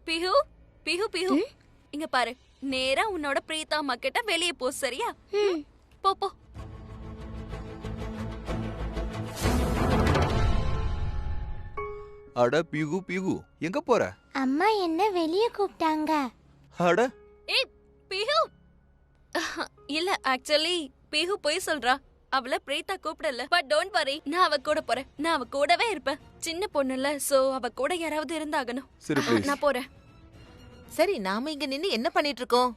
பிஹு பிஹு பிஹு இங்க பாரு, நேரா உன்னோட பிரீதா அம்மா கிட்ட வெளியே போ, சரியா? போ போ. அட பிகு பிகு, எங்க போற? அம்மா என்ன வெளியே கூப்பிட்டாங்க. அட ஏய் பிஹு. இல்ல, ஆக்சுவலி பிஹு போய் சொல்றா. அவள பிரீதா கூப்பிடல. பட் டோன்ட் வரி, நான் அவ கூட போறேன். நான் அவ கூடவே இருப்பேன். சின்ன பொண்ணுல, சோ அவ கூட யாராவது இருந்தாகணும். சரி ப்ளீஸ். நான் போறேன். சரி, நாம இங்க நின்னு என்ன பண்ணிட்டு இருக்கோம்?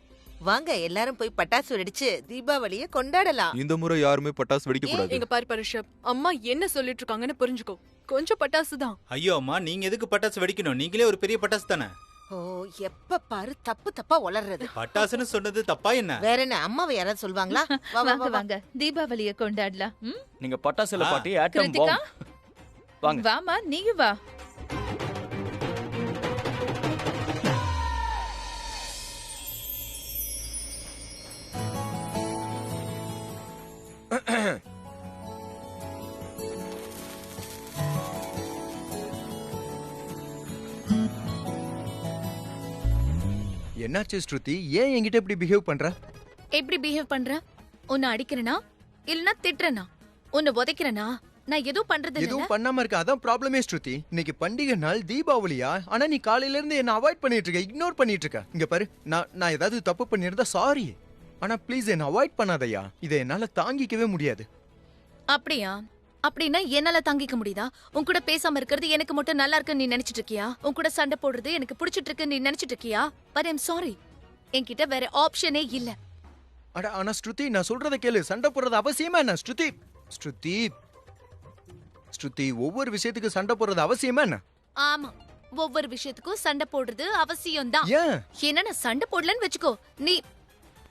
வாங்க எல்லாரும் போய் பட்டாசு வெடிச்சு தீபாவளிய கொண்டாடலாம். இந்த முறை யாருமே பட்டாசு வெடிக்க கூடாது. எங்க பாரு ரிஷப், அம்மா என்ன சொல்லிட்டு இருக்காங்கன்னு புரிஞ்சுக்கோ. கொஞ்சம் பட்டாசு தான். ஐயோ அம்மா, நீங்க எதுக்கு பட்டாசு வெடிக்கணும்? நீங்களே ஒரு பெரிய பட்டாசு தானே. ஓ, எப்ப பாரு தப்பு தப்பா உளறது. பட்டாசுன்னு சொன்னது தப்பா என்ன? வேற என்ன, அம்மாவை யாராவது சொல்வாங்களா? வா, வா, வாங்க வா, வா. வாங்க, தீபாவளிய கொண்டாடலாம். நீங்க பட்டாசுல ஆ. பாட்டி ஆட்டம் கிருத்திகா, பாம். வாங்க. வாமா, நீங்க வா. என்னாச்சு ஸ்ருதி? ஏன் என்கிட்ட இப்படி பிஹேவ் பண்ற? எப்படி பிஹேவ் பண்ற? உன்னை அடிக்கிறனா இல்லனா திட்டுறனா? உன்னை உதைக்கிறனா? நான் எதுவும் பண்றது இல்ல. எதுவும் பண்ணாம இருக்க, அதான் ப்ராப்ளமே ஸ்ருதி. இன்னைக்கு பண்டிகை நாள், தீபாவளியா? ஆனா நீ காலையில இருந்து என்ன அவாய்ட் பண்ணிட்டு இருக்க, இக்னோர் பண்ணிட்டு இருக்க. இங்க பாரு, நான் ஏதாவது தப்பு பண்ணிருந்தா சாரி. ஆனா ப்ளீஸ் என்ன அவாய்ட் பண்ணாதயா. இதை என்னால தாங்கிக்கவே முடியாது. அப்படியா? அப்படின்னா என்னால தாங்கிக்க முடியுதா? உன் கூட பேசாம இருக்கிறது எனக்கு மட்டும் நல்லா இருக்குன்னு நீ நினைச்சிட்டு இருக்கியா? உன் கூட சண்டை போடுறது எனக்கு பிடிச்சிட்டு இருக்குன்னு நீ நினைச்சிட்டு இருக்கியா? பட் ஐம் சாரி, என்கிட்ட வேற ஆப்ஷனே இல்ல. அட ஆனா ஸ்ருதி, நான் சொல்றத கேளு. சண்டை போடுறது அவசியமா என்ன? ஸ்ருதி ஸ்ருதி ஸ்ருதி, ஒவ்வொரு விஷயத்துக்கு சண்டை போடுறது அவசியமா என்ன? ஆமா, ஒவ்வொரு விஷயத்துக்கும் சண்டை போடுறது அவசியம் தான். ஏன்? என்ன, நான் சண்டை போடலன்னு வெச்சுக்கோ, நீ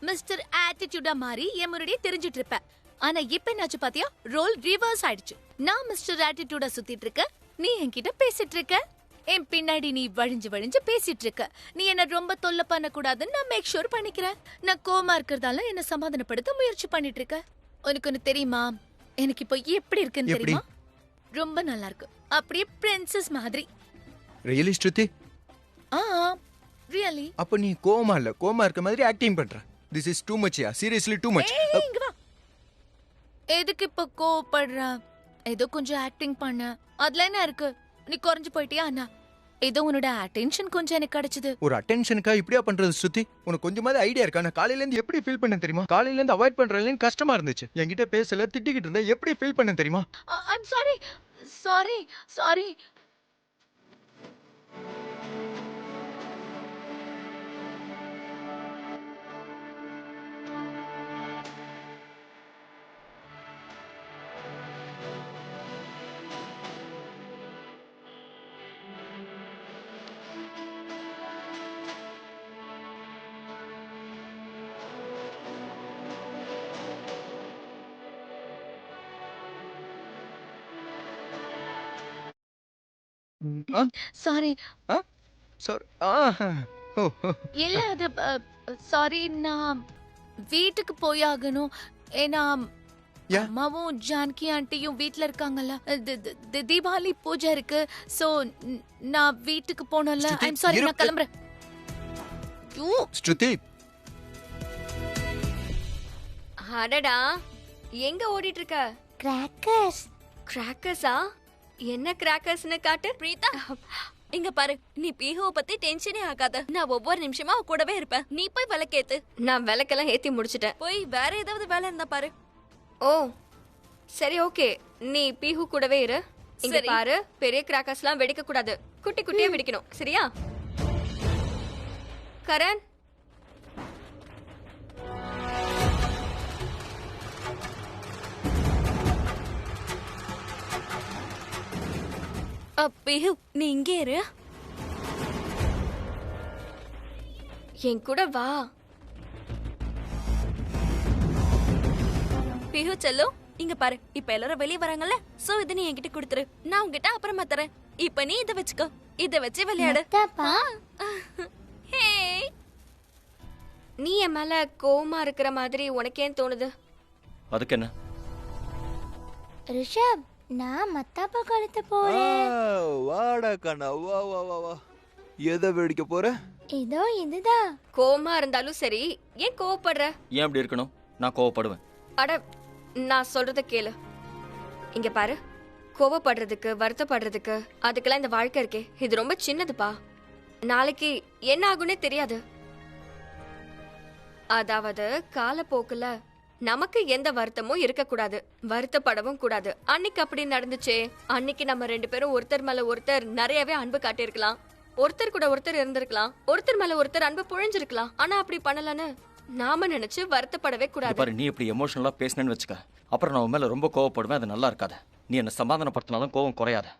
மிஸ்டர் ஆட்டிடியூடா மாறி என் முன்னாடியே தெரிஞ்சிட்டு இருப்ப. ஆனா இப்ப என்னாச்சு பாத்தியா? ரோல் ரிவர்ஸ் ஆயிடுச்சு. நான் மிஸ்டர் ஆட்டிடியூடா சுத்திட்டு இருக்க, நீ என்கிட்ட பேசிட்டு இருக்க. என் பின்னாடி நீ வழிஞ்சு வழிஞ்சு பேசிட்டு இருக்க. நீ என்ன ரொம்ப தொல்லை பண்ண கூடாதுன்னு நான் மேக் ஷூர் பண்ணிக்கிறேன். நான் கோமா இருக்கிறதால என்ன சமாதானப்படுத்த முயற்சி பண்ணிட்டு இருக்க. உனக்கு ஒண்ணு தெரியுமா? எனக்கு இப்போ எப்படி இருக்குன்னு எப்படி? தெரியுமா? ரொம்ப நல்லா இருக்கு, அப்படியே பிரின்சஸ் மாதிரி. ரியலி ஸ்ருதி? ரியலி. அப்ப நீ கோமா இல்ல, கோமா இருக்க மாதிரி ஆக்டிங் பண்ற. This is too much yeah, seriously too much. இங்க வா. எதுக்கு இப்ப கோவப்படுற? ஏதோ கொஞ்சம் ஆக்டிங் பண்ண, அதுல என்ன இருக்கு? நீ குறைஞ்சு போயிட்டியா? அண்ணா, ஏதோ உன்னோட அட்டென்ஷன் கொஞ்சம் எனக்கு கிடைச்சது. ஒரு அட்டென்ஷனுக்கா இப்படியா பண்றது ஸ்ருதி? உனக்கு கொஞ்சமாவது ஐடியா இருக்கா? நான் காலையில இருந்து எப்படி ஃபீல் பண்ண தெரியுமா? காலையில இருந்து அவாய்ட் பண்றதுல கஷ்டமா இருந்துச்சு. என்கிட்ட பேசல, திட்டிக்கிட்டு இருந்தேன். எப்படி ஃபீல் பண்ண தெரியுமா? I'm sorry sorry sorry. Sorry. Sorry. ஓ இல்ல, அது சாரி, நான் வீட்டுக்கு போயாகணும். ஏன்னா ஏன்? அம்மாவும் ஜானகி ஆண்டியும் வீட்ல இருக்காங்கல்ல. தீபாவளி பூஜை இருக்கு. சோ நான் வீட்டுக்கு போனல. ஸ்ருதி, ஐம் சாரி, இரு. நான் கிளம்புறேன். ஸ்ருதி, அடடா, எங்க ஓடிட்டு இருக்க? கிராக்கர்ஸ். கிராக்கர்ஸா? என்ன கிராக்கர்ஸ்னு காட்டு பிரீதா. இங்க பாரு, நீ பிஹுவை பத்தி டென்ஷனே ஆகாத. நான் ஒவ்வொரு நிமிஷமா அவ கூடவே இருப்பேன். நீ போய் விளக்கேத்து. நான் விளக்கெல்லாம் ஏத்தி முடிச்சிட்டேன். போய் வேற ஏதாவது வேலை இருந்தா பாரு. ஓ சரி, ஓகே. நீ பிஹு கூடவே இரு. இங்க சரி. பாரு, பெரிய கிராக்கர்ஸ்லாம் வெடிக்க கூடாது. குட்டி குட்டியா வெடிக்கணும், சரியா? கரண், பிஹு, நீ இங்கே இரு. என் கூட வா. பிஹு செல்லு, இங்க பாரு. இப்ப எல்லாரும் வெளிய வராங்கல்ல, சோ இத நீ என்கிட்ட கொடுத்துரு. நான் உன்கிட்ட அப்புறமா தரேன். இப்ப நீ இத வச்சுக்கோ. இத வச்சு விளையாடு. தாப்பா, ஹே, நீ என் மேல கோவமா இருக்கிற மாதிரி உனக்கு ஏன் தோணுது? அதுக்கு என்ன? ரிஷப், நான் மத்தாப்பா கழுத்து போறேன். வாடா கண்ணா, வா வா வா வா. எதை வேடிக்க போற? இதோ இதுதான். கோவமா இருந்தாலும் சரி, ஏன் கோவப்படுற? ஏன் அப்படி இருக்கணும்? நான் கோவப்படுவேன். அட, நான் சொல்றத கேளு. இங்க பாரு, கோவப்படுறதுக்கு வருத்தப்படுறதுக்கு அதுக்கெல்லாம் இந்த வாழ்க்கை இருக்கே, இது ரொம்ப சின்னதுப்பா. நாளைக்கு என்ன ஆகும்னே தெரியாது. அதாவது காலப்போக்குல நமக்கு எந்த வருத்தமும் இருக்கக்கூடாது, வருத்தப்படவும் கூடாது. அன்னைக்கு அப்படி நடந்துச்சே, அன்னைக்கு நம்ம 2 பேரும் ஒருத்தர் மேல ஒருத்தர் நிறையவே அன்பு காட்டியிருக்கலாம், ஒருத்தர் கூட ஒருத்தர் இருந்திருக்கலாம், ஒருத்தர் மேல ஒருத்தர் அன்பு புழிஞ்சிருக்கலாம். ஆனா அப்படி பண்ணலன்னு நாம நினைச்சு வருத்தப்படவே இங்க கூடாது. பாரு, நீ இப்படி எமோஷனலா பேசினேன்னு வச்சுக்க, அப்புறம் நான் உன் மேல ரொம்ப கோவப்படுவேன். அது நல்லா இருக்காது. நீ என்ன சமாதானப்படுத்தினாலும் கோவம் குறையாது.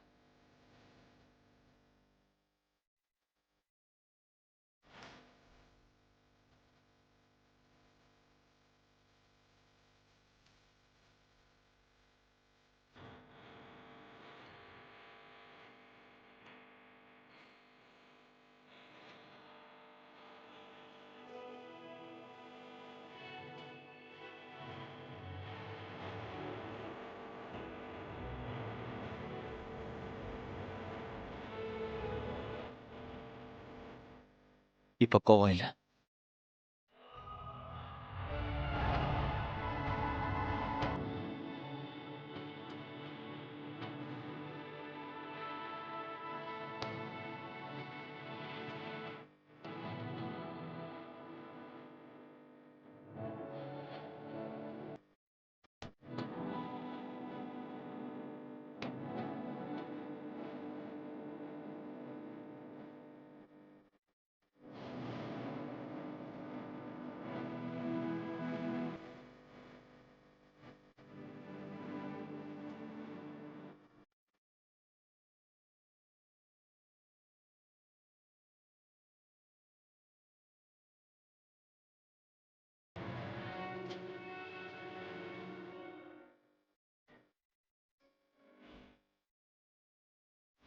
இப்ப கோவம் இல்ல.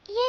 ஏ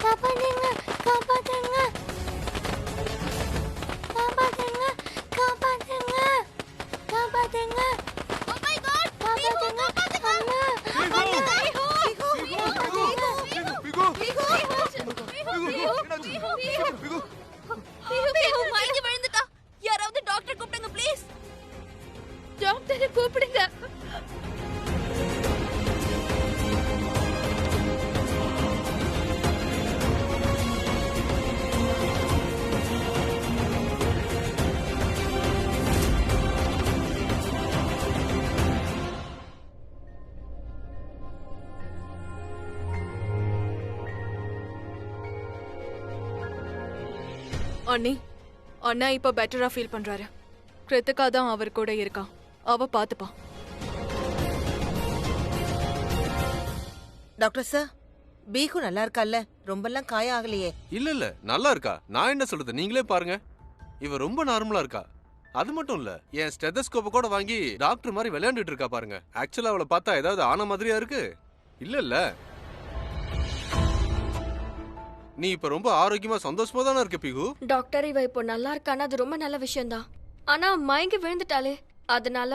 காப்பாத்துங்க, காப்பாத்துங்க, காப்பாத்துங்க, காப்பாத்துங்க, காப்பாத்துங்க. Oh my God! காப்பாத்துங்க, அம்மா, யாராவது டாக்டர் கூப்பிடுங்க ப்ளீஸ். டாக்டரை கூப்பிடுங்க. அண்ணி, அண்ணா இப்ப பெட்டரா ஃபீல் பண்றாரு. கிருத்திகா தான் அவர் கூட இருக்கா, அவ பாத்துப்பா. டாக்டர் சார், பீகு நல்லா இருக்கால்ல? ரொம்பலாம் காயம் ஆகலையே? இல்ல நல்லா இருக்கா. நான் என்ன சொல்றது, நீங்களே பாருங்க. இவ ரொம்ப நார்மலா இருக்கா. அது மட்டும் இல்ல, என் ஸ்டெதஸ்கோப்ப கூட வாங்கி டாக்டர் மாதிரி விளையாண்டுட்டு இருக்கா பாருங்க. ஆக்சுவலா அவளை பார்த்தா ஏதாவது ஆன மாதிரியா இருக்கு? இல்ல நீ இப்ப ரொம்ப ஆரோக்கியமா சந்தோஷமா தானே இருக்க பிகு. டாக்டர், இவ இப்போ நல்லா இருக்கானா அது ரொம்ப நல்ல விஷயம்தான். ஆனா மயங்கி விழுந்துட்டாளே, அதனால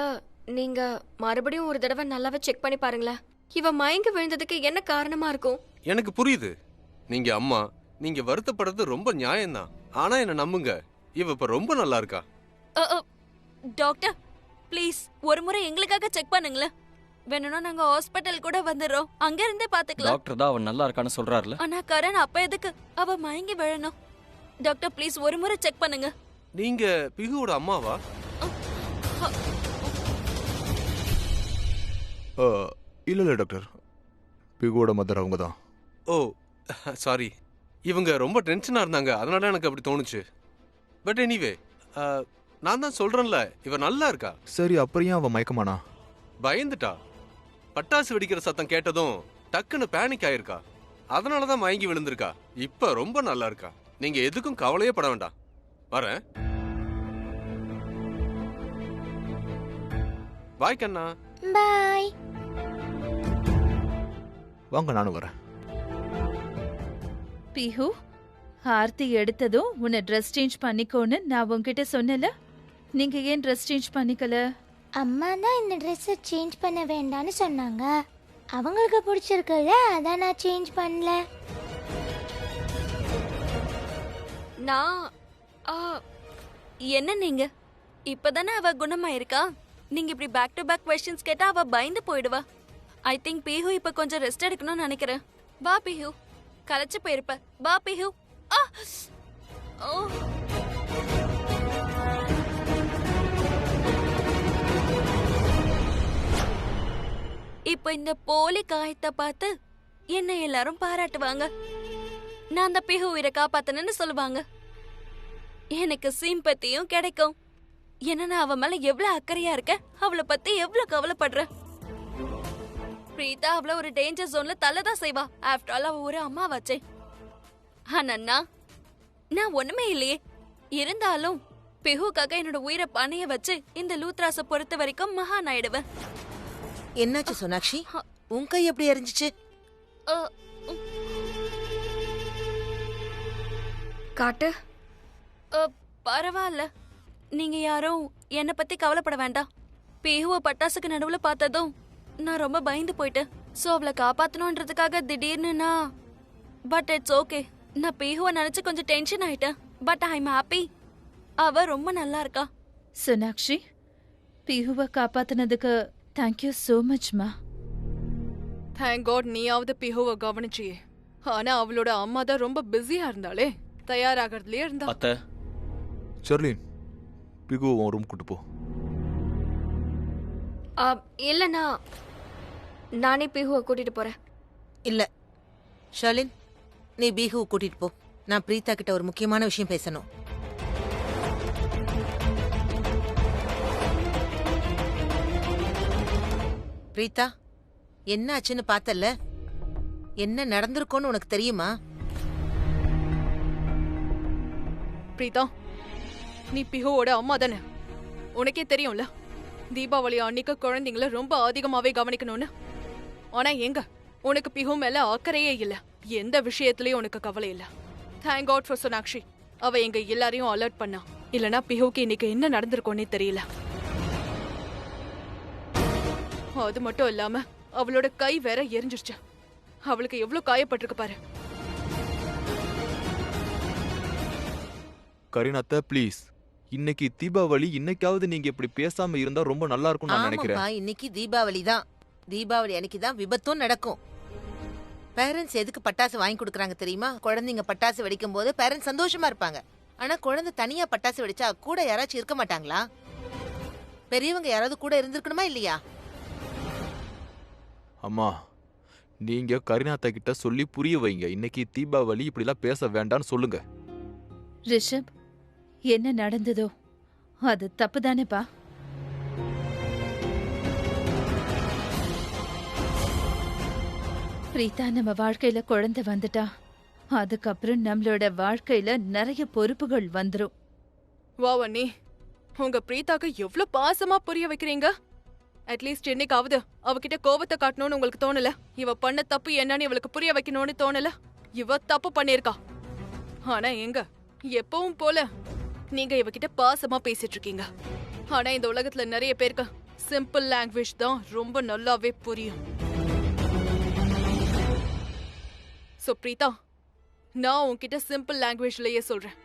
நீங்க மறுபடியும் ஒரு தடவை நல்லாவே செக் பண்ணி பாருங்களேன். இவ மயங்கி விழுந்ததுக்கு என்ன காரணமா இருக்கும்? எனக்கு புரியுது, நீங்க அம்மா, நீங்க வருத்தப்படுறது ரொம்ப நியாயம்தான். ஆனா என்ன நம்புங்க, இவ இப்ப ரொம்ப நல்லா இருக்கா. டாக்டர் ப்ளீஸ் ஒரு முறை எங்களுக்காக செக் பண்ணுங்களேன். வேணும்னா நாங்க ஹாஸ்பிட்டல் கூட வந்துடுறோம், அங்க இருந்தே பாத்துக்கலாம். டாக்டர் தான் அவன் நல்லா இருக்கான்னு சொல்றாருல. ஆனா கரண், அப்ப எதுக்கு அவ மயங்கி விழணும்? டாக்டர் ப்ளீஸ் ஒரு முறை செக் பண்ணுங்க. நீங்க பிகுவோட அம்மாவா? இல்ல டாக்டர், பிகுவோட மதர் அவங்க தான். ஓ சாரி, இவங்க ரொம்ப டென்ஷனா இருந்தாங்க, அதனால எனக்கு அப்படி தோணுச்சு. பட் எனிவே, நான் தான் சொல்றேன்ல, இவ நல்லா இருக்கா. சரி, அப்புறம் ஏன் அவ மயக்கமானா? பயந்துட்டா. பட்டாசு வெடிக்கிற சத்தம் கேட்டதும் டக்குன்னு பேனிக் ஆயிருக்கா. அதனாலதான் மயங்கி விழுந்திருக்கா. இப்ப ரொம்ப நல்லா இருக்கா. நீங்க எதுக்கும் கவலையே பட வேண்டாம். வரேன். பாய் கண்ணா. பாய். வாங்க, நானும் வரேன். பிஹு, ஆர்த்தி எடுத்ததும் உன்னை ட்ரெஸ் சேஞ்ச் பண்ணிக்கோன்னு நான் உன்கிட்ட சொன்னல. நீங்க ஏன் ட்ரெஸ் சேஞ்ச் பண்ணிக்கல? அம்மா தான் இந்த ட்ரெஸ்ஸை சேஞ்ச் பண்ண வேண்டாம்னு சொன்னாங்க. அவங்களுக்கு பிடிச்சிருக்குல்ல, அதான் நான் சேஞ்ச் பண்ணல. நான் என்ன நீங்க இப்பதானே அவ குணமாயிருக்கா? நீங்க இப்படி பேக் டு பேக் क्वेश्चंस கேட்டா அவ பயந்து போயிடுவா. ஐ திங்க் பிஹு இப்ப கொஞ்சம் ரெஸ்ட் எடுக்கணும்னு நினைக்கிறேன். வா பிஹு, கலச்சு போயிருப்ப. வா பிஹு. ஓ, இப்ப இந்த போலி காயத்தை பார்த்து என்ன எல்லாரும் பாராட்டுவாங்க. நான் அந்த பிஹு உயிரை காப்பாத்தனன்னு சொல்லுவாங்க. எனக்கு சிம்பத்தியும் கிடைக்கும். ஏன்னா நான் அவ மேல எவ்வளவு அக்கறையா இருக்க, அவளை பத்தி எவ்வளவு கவலைப்படுற. பிரீதா அவள ஒரு டேஞ்சர் ஜோன்ல தள்ளதான் செய்வா. ஆஃப்டர் ஆல் அவ ஒரு அம்மா வச்சே. ஆனா நான் ஒண்ணுமே இல்லையே. இருந்தாலும் பிஹுக்காக என்னோட உயிரை பணைய வச்சு இந்த லூத்ராஸ பொறுத்த வரைக்கும் மகான் ஆயிடுவேன். என்னாச்சு சோனாக்ஷி? உன் கை எப்படி எரிஞ்சிச்சு? காட்டு. பரவாயில்ல, நீங்க யாரும் என்ன பத்தி கவலைப்பட வேண்டாம். பிஹுவ பட்டாசுக்கு நடுவுல பார்த்ததும் நான் ரொம்ப பயந்து போயிட்டேன். சோ அவளை காப்பாத்தணும்ன்றதுக்காக திடீர்னு பட் இட்ஸ் ஓகே. நான் பிஹுவ நினைச்சு கொஞ்சம் டென்ஷன் ஆயிட்டேன். But I am happy. அவ ரொம்ப நல்லா இருக்கா. சோனாக்ஷி, பிஹுவை காப்பாத்தினதுக்கு தேங்க்யூ சோ மச் மா. தேங்க் காட் நீயாவது பிஹுவை கவனிச்சியே. ஆனா அவளோட அம்மா தான் ரொம்ப பிஸியா இருந்தாலே, தயாராகிறதுலயே இருந்தா. அத்தை, ஷெர்லின், பிகு உன் ரூம் கூட்டு போ. இல்லைண்ணா, நானே பிஹுவை கூட்டிட்டு போறேன். இல்ல ஷர்லின், நீ பிஹுவை கூட்டிட்டு போ. நான் பிரீதா கிட்ட ஒரு முக்கியமான விஷயம் பேசணும். பிரீதா, என்ன ஆச்சுன்னு பார்த்தல்ல? என்ன நடந்திருக்கோன்னு உனக்கு தெரியுமா? பிரீதா, நீ பிஹுவோட அம்மா தானே? உனக்கே தெரியும்ல, தீபாவளி அன்னைக்கு குழந்தைங்கள ரொம்ப அதிகமாவே கவனிக்கணும்னு. ஆனா எங்க உனக்கு பிஹு மேல அக்கறையே இல்ல. எந்த விஷயத்திலயும் உனக்கு கவலை இல்ல. Thank God for Sonakshi. அவ எங்க எல்லாரையும் அலர்ட் பண்ணா. இல்லனா பிஹுக்கு இன்னைக்கு என்ன நடந்திருக்கோன்னே தெரியல. அது மட்டும் இல்லாம அவளோட கை வேற எரிஞ்சிருச்சு. அவளுக்கு எவ்வளவு காயப்பட்டிருக்கு பாரு. கரீனா ப்ளீஸ், இன்னைக்கு தீபாவளி, இன்னைக்காவது நீங்க இப்படி பேசாம இருந்தா ரொம்ப நல்லா இருக்கும் நான் நினைக்கிறேன். இன்னைக்கு தீபாவளி தான். தீபாவளி அன்னைக்கு தான் விபத்தும் நடக்கும். பேரண்ட்ஸ் எதுக்கு பட்டாசு வாங்கி கொடுக்கறாங்க தெரியுமா? குழந்தைங்க பட்டாசு வெடிக்கும் போது பேரண்ட்ஸ் சந்தோஷமா இருப்பாங்க. ஆனா குழந்தை தனியா பட்டாசு வெடிச்சா கூட யாராச்சும் இருக்க மாட்டாங்களா? பெரியவங்க யாராவது கூட இருந்திருக்கணுமா இல்லையா? அம்மா, நீங்க கரீனாத்தா கிட்ட சொல்லி புரிய வைங்க. இன்னைக்கு தீபாவளி, இப்படிலாம் பேச வேண்டாம்னு சொல்லுங்க. ரிஷப், என்ன நடந்ததோ அது தப்பு தானேப்பா? பிரீதா நம்ம வாழ்க்கையில குழந்தை வந்துட்டா, அதுக்கப்புறம் நம்மளோட வாழ்க்கையில நிறைய பொறுப்புகள் வந்துரும். வாவண்ணி, உங்க பிரீதாக்கு எவ்வளவு பாசமா புரிய வைக்கிறீங்க. அட்லீஸ்ட் என்னைக்காவது அவகிட்ட கோபத்தை காட்டணும்னு உங்களுக்கு தோணல? இவ பண்ண தப்பு என்னன்னு இவளுக்கு புரிய வைக்கணும்னு தோணல? இவ தப்பு பண்ணிருக்கா. ஆனா எங்க எப்பவும் போல நீங்க இவகிட்ட பாசமா பேசிட்டு இருக்கீங்க. ஆனா இந்த உலகத்துல நிறைய பேருக்கு சிம்பிள் லாங்குவேஜ் தான் ரொம்ப நல்லாவே புரியும். சோ பிரீதா, நான் உன்கிட்ட சிம்பிள் லாங்குவேஜ்லயே சொல்றேன்.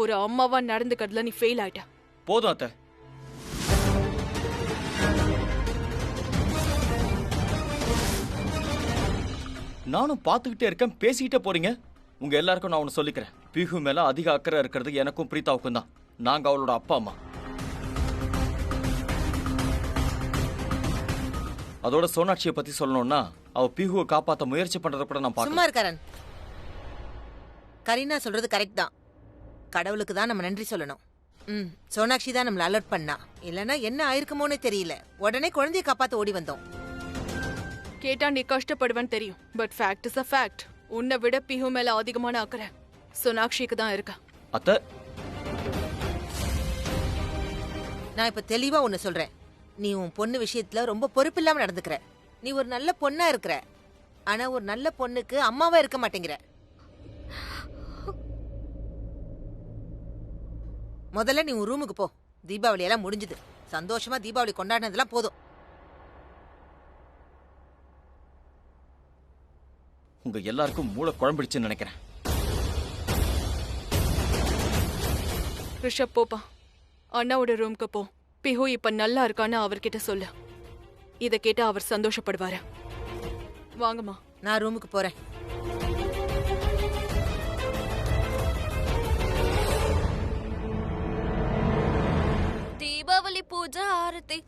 ஒரு அம்மாவா நடந்துக்கிறதுல நீ ஃபெயில் ஆயிட்ட. போதும் அத்தை. நானும் பார்த்துக்கிட்டே இருக்கேன், பேசிக்கிட்டே போறீங்க. உங்க எல்லாருக்கும் நான் ஒன்று சொல்லிக்கிறேன். பிஹு மேல அதிக அக்கறை இருக்கிறது எனக்கும் பிரீதாவுக்கும் தான். நாங்க அவளோட அப்பா அம்மா. அதோட சோனாட்சியை பத்தி சொல்லணும்னா, அவ பிஹுவை காப்பாத்த முயற்சி பண்றத கூட நான் சும்மா இருக்காரன். கரீனா சொல்றது கரெக்ட் தான். கடவுளுக்கு தான் நம்ம நன்றி சொல்லணும். சோனாக்ஷி தான் நம்மள அலர்ட் பண்ணா. இல்லனா என்ன ஆயிருக்குமோனே தெரியல. உடனே குழந்தைய காப்பாத்த ஓடி வந்தோம். கேட்டா நீ கஷ்டப்படுவேன்னு தெரியும், but fact is a fact. உன்னை விட பிஹு மேல அதிகமான அக்கறை சோனாக்ஷிக்கு தான் இருக்கா. அத்தை, நான் இப்ப தெளிவா ஒன்னு சொல்றேன். நீ உன் பொண்ணு விஷயத்துல ரொம்ப பொறுப்பில்லாம நடந்துக்கிற. நீ ஒரு நல்ல பொண்ணா இருக்கிற, ஆனா ஒரு நல்ல பொண்ணுக்கு அம்மாவா இருக்க மாட்டேங்கிற. முதல்ல நீ உன் ரூமுக்கு போ. தீபாவளி எல்லாம் முடிஞ்சது. சந்தோஷமா தீபாவளி கொண்டாடினதெல்லாம் போதும். உங்க எல்லாருக்கும் மூளை குழம்பிடுச்சுன்னு நினைக்கிறேன். ரிஷப் போப்பா, அண்ணாவோட ரூமுக்கு போ. பிஹு இப்ப நல்லா இருக்கான்னு அவர்கிட்ட சொல்லு. இத கேட்டா அவர் சந்தோஷப்படுவாரு. வாங்கம்மா. நான் ரூமுக்கு போறேன். தீபாவளி பூஜை ஆரத்தி.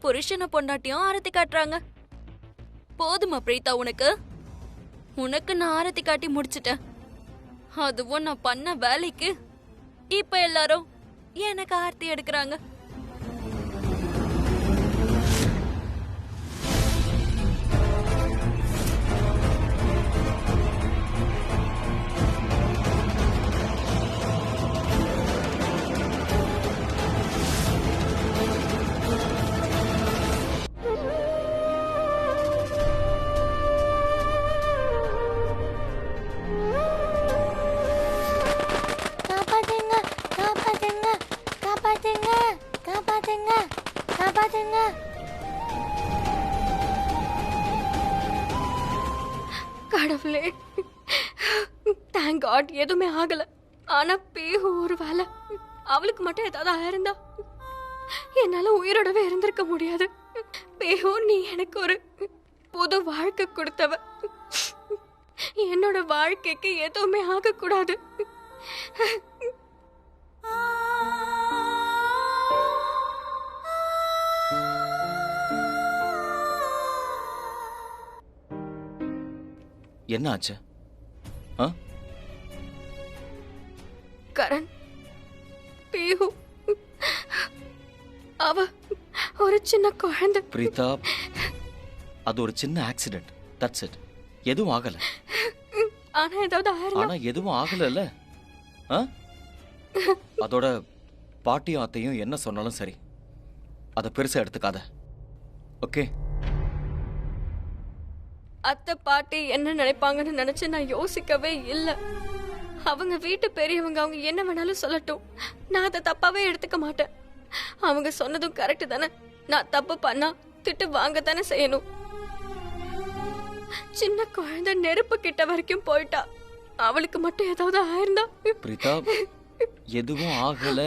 புருஷனை பொண்டாட்டியும் ஆரத்தி காட்டுறாங்க. போதுமா பிரீதா உனக்கு? உனக்கு நான் ஆரத்தி காட்டி முடிச்சிட்டேன். அதுவும் நான் பண்ண வேலைக்கு இப்ப எல்லாரும் எனக்கு ஆரத்தி எடுக்கிறாங்க. கடவுளே, தேங்க் காட் எதுவுமே ஆகல. ஆனா பிஹு ஒரு வேலை அவளுக்கு மட்டும் ஏதாவது ஆயிருந்தா என்னால உயிரோடவே இருந்திருக்க முடியாது. பிஹு, நீ எனக்கு ஒரு புது வாழ்க்கை கொடுத்தவ. என்னோட வாழ்க்கைக்கு எதுவுமே ஆகக்கூடாது. என்ன ஆச்சு? கரண், பிஹு அவ ஒரு சின்ன குழந்தை. பிரீதா, அது ஒரு சின்ன ஆக்சிடென்ட். That's it. எதுவும் ஆகல. ஆனா ஏதாவது ஆயிருந்தா? ஆனா எதுவும் ஆகலல்ல. அதோட பாட்டியும் அத்தையும் என்ன சொன்னாலும் சரி, அத பெருசா எடுத்துக்காத. ஓகே? அத்தை பாட்டி என்ன நினைப்பாங்கன்னு நினைச்சு நான் யோசிக்கவே இல்லை. அவங்க வீட்டு பெரியவங்க, அவங்க என்ன வேணாலும் சொல்லட்டும், நான் அதை தப்பாவே எடுத்துக்க மாட்டேன். அவங்க சொன்னதும் கரெக்ட் தானே. நான் தப்பு பண்ணா திட்டு வாங்க தானே செய்யணும். சின்ன குழந்தை நெருப்பு கிட்ட வரைக்கும் போயிட்டா. அவளுக்கு மட்டும் ஏதாவது ஆயிருந்தா? பிரீதா, எதுவும் ஆகல.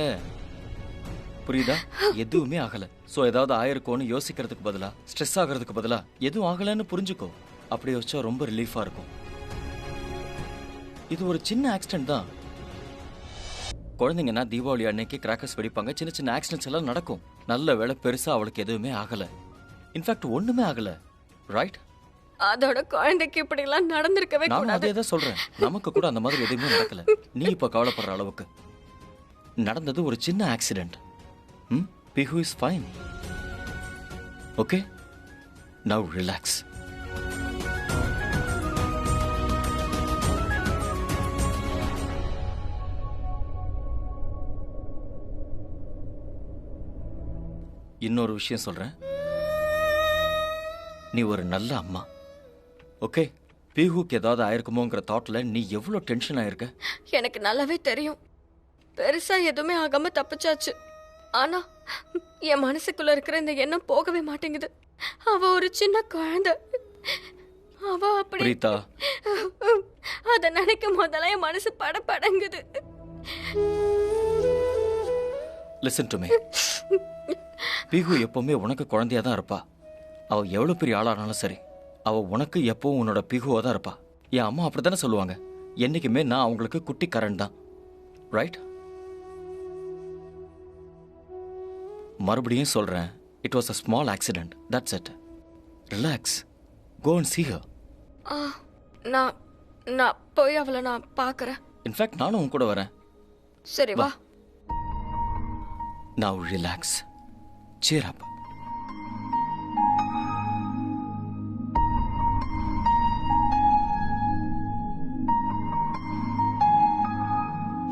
புரியுதா? எதுவுமே ஆகல. சோ ஏதாவது ஆயிருக்கும்னு யோசிக்கிறதுக்கு பதிலா, ஸ்ட்ரெஸ் ஆகிறதுக்கு பதிலா எதுவும் ஆகலன்னு புரிஞ்சுக்கோ. அப்படி யோசிச்சா ரொம்ப ரிலீஃபா இருக்கும். இது ஒரு சின்ன ஆக்சிடென்ட் தான். குழந்தைங்கன்னா தீபாவளி அன்னைக்கு கிராக்கர்ஸ் வெடிப்பாங்க. சின்ன சின்ன ஆக்சிடென்ட்ஸ் எல்லாம் நடக்கும். நல்ல வேளை பெருசா அவளுக்கு எதுவுமே ஆகல. இன்ஃபேக்ட் ஒண்ணுமே ஆகல. ரைட்? அதோட குழந்தைக்கு இப்படி எல்லாம் நடந்திருக்கவே கூடாது. நான் அதே தான் சொல்றேன். நமக்கு கூட அந்த மாதிரி எதுவுமே நடக்கல. நீ இப்ப கவலைப்படுற அளவுக்கு நடந்தது ஒரு சின்ன accident. Bihu is fine. Okay, now relax. இன்னொரு விஷயம் சொல்றேன். நீ ஒரு நல்ல அம்மா. ஓகே? பிஹுக்கு ஏதாவது ஆயிருக்குமோங்கிற தாட்ல நீ எவ்வளவு டென்ஷன் ஆயிருக்க? எனக்கு நல்லாவே தெரியும். பெருசா எதுவுமே ஆகாம தப்பிச்சாச்சு. ஆனா என் மனசுக்குள்ள இருக்கிற இந்த எண்ணம் போகவே மாட்டேங்குது. அவ ஒரு சின்ன குழந்தை. அவ அப்படி பிரீதா, அத நினைக்கும் போதெல்லாம் என் மனசு படபடங்குது. Listen to me. பிஹு எப்பவுமே உனக்கு குழந்தையா தான் இருப்பா. அவ எவ்வளவு பெரிய ஆளானாலும் சரி, அவ உனக்கு எப்பவும் உன்னோட பிஹுவா தான் இருப்பா. என் அம்மா அப்படித்தானே சொல்லுவாங்க. என்னைக்குமே நான் அவங்களுக்கு குட்டி கரண் தான். ரைட்? மறுபடியும் சொல்றேன், it was a small accident. That's it. Relax. Go and see her. நான் போய் அவளை நான் பார்க்கறேன். இன்ஃபேக்ட் நானும் உன் கூட வரேன். சரி வா. Now relax. Cheer up.